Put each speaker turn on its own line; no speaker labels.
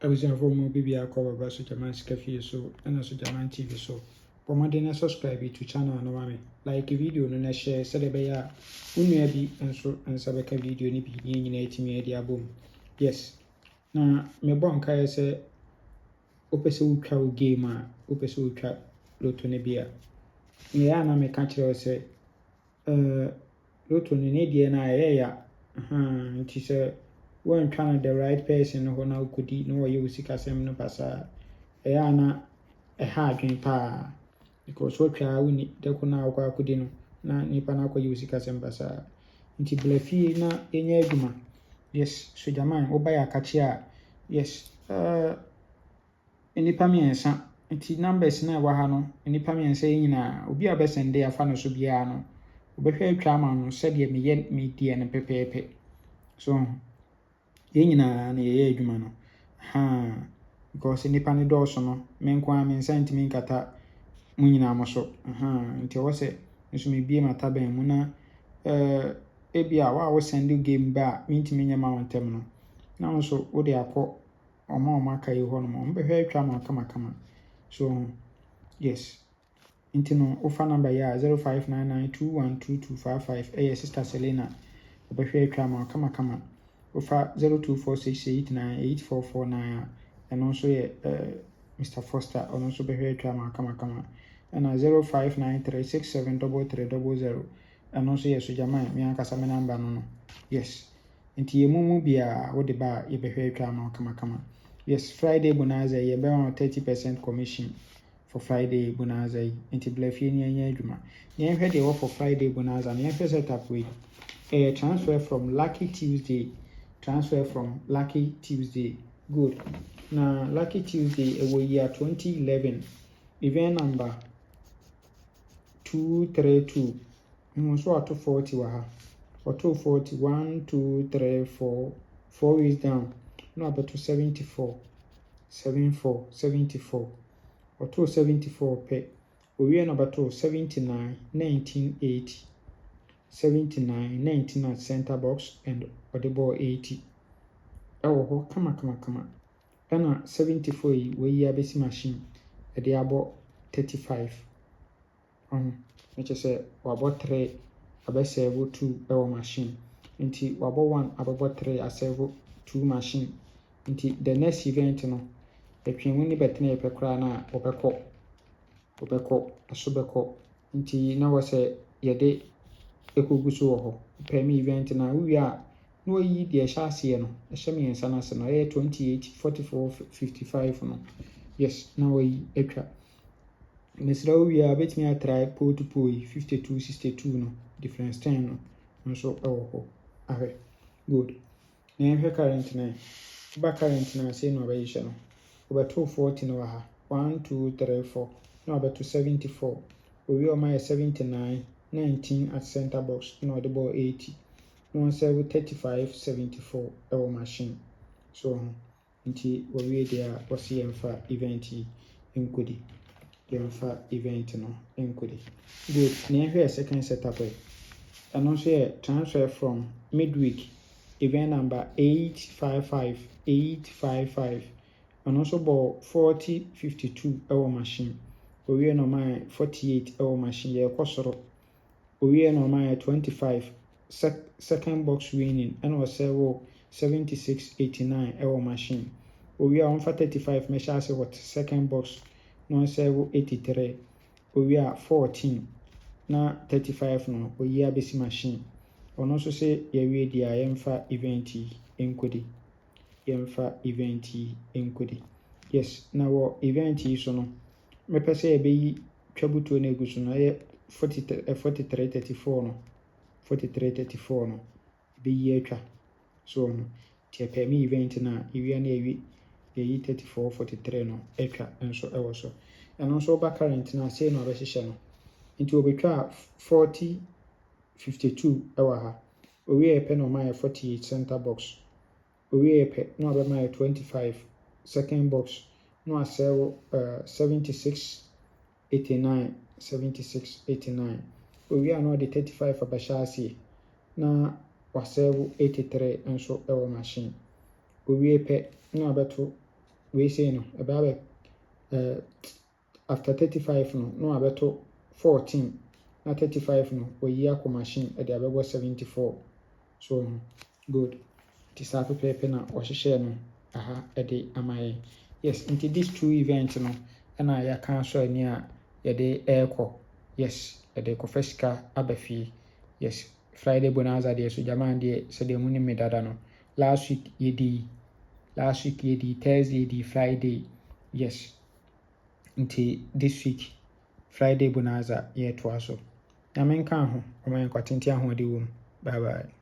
abusuafo mu bibi akɔ baba so German Sika Fie so ɛna so German TV so pomade na subscribe to channel no mame like video no na share sɛ de bɛyɛ a unua bi nso nsa bɛka video ni bi ne nyina etimi ade abom yes na me bɔ nkae sɛ opese utwa o game a opese utwa loto ne bia me ya na me ka kyerɛ sɛ loto ne die na ya nti sɛ when trying the right person who now could no you see kasem no pasa na adwen pa because what try we de ko na akwa akudi no na nipa na akwa you see kasem pasa nti blafie na enya adwuma yes so jaman oba ya kache a yes nipa miensa nti numbers na wa ha no nipa miensa nyina obi a be sende afa no so bia no obehwe atwa ma no se de me die ne pepepe so nyina na yeye adwuma no because nipa ne dɔɔso no menko a men sent me nkata mu nyina mo so nti wo se nso me bie mata ban mu na ebia wa wo send game ba mintimi nyama wontem no na nso wo de akɔ ɔma aka yi hɔ no mo behwe atwa ma kama so yes nti no ofa number ya 0599212255 sister Selena obehwe atwa ma kama Ofa 0246898449 and also Mr. Foster and also be kama and 0593673300 and also yes Jaman me ankasa me number no yes nti yemumu bia wo de ba ye be kama yes Friday bonanza ye be on 30% commission for Friday bonanza nti blafie ni anya adwuma ne hwe de wo for Friday bonanza ne hwe setup we transfer from Lucky Tuesday. Good. Now, Lucky Tuesday, a year 2011, event number 232. So, 240 waha. Or 240, 1, 2, 3, 4. 4 weeks down. No, but to 74. 74. Or 274 pay. We are number 279, 1980. 79, 19 at center box and audible 80. Oh, kama. And 74 we year basic machine a diabo 35. Which is a wabo 3 a servo 2 our machine. Inti wabo 1 about 3 a servo 2 machine. Inti the next event no between winnie betene pecrana obeko a subeko. Inti now was a yede ekoguso wo ho pemi event na we are no yi de chassis no ehye ensa na se no 28 44 55 no yes na we etwa mesra we are betimi atry pole to pole 52 62 no difference 10 no nso ewo ho ahwe good na ehwe current na say no be yisha no over 240 no ha 1 2 3 4 no about to 74 we are my 79 19 at center box, no the ball 80. 135 74 our machine. So until we there was for event in Kudi. For event no in Kudi. Good. Near here second setup. And also transfer from midweek event number 855. And also ball 4052 our machine. We are no my 48 our machine. Yeah, we are normal 25 second box winning and was 7689 our machine. We are on for 35 measures what second box no 83. We are 14 na 35 no we are basic machine. On also say we the for event enkodi. Yes, now event so no. Me pese be twabuto na eguso no 4334 no 4334 no be ye atwa so no tie pe me event na ewia na ewi ye 34 43 no atwa enso ewo so eno so ba current na say no abehye no nti obetwa 40 52 ewo ha owi e pe no ma 48 center box owi e pe no abema 25 second box no asel 76 89 we are not the 35 abashasi na wasevu 83 enso ewo machine we pe na beto we say no about after 35 no no abeto 14 na 35 no oyi akọ machine e de abebo 74 so good ti sa pepe na ohyehyɛ no aha e de amaye yes into these two events no na ya kan so ani a ye de ekɔ yes e de kɔ fisika abafie yes Friday bonanza de so jaman de se de muni me dada no last week yedi Thursday yedi Friday yes into this week Friday bonanza ye to aso na men kan ho o men kwatenti ahode wo bye bye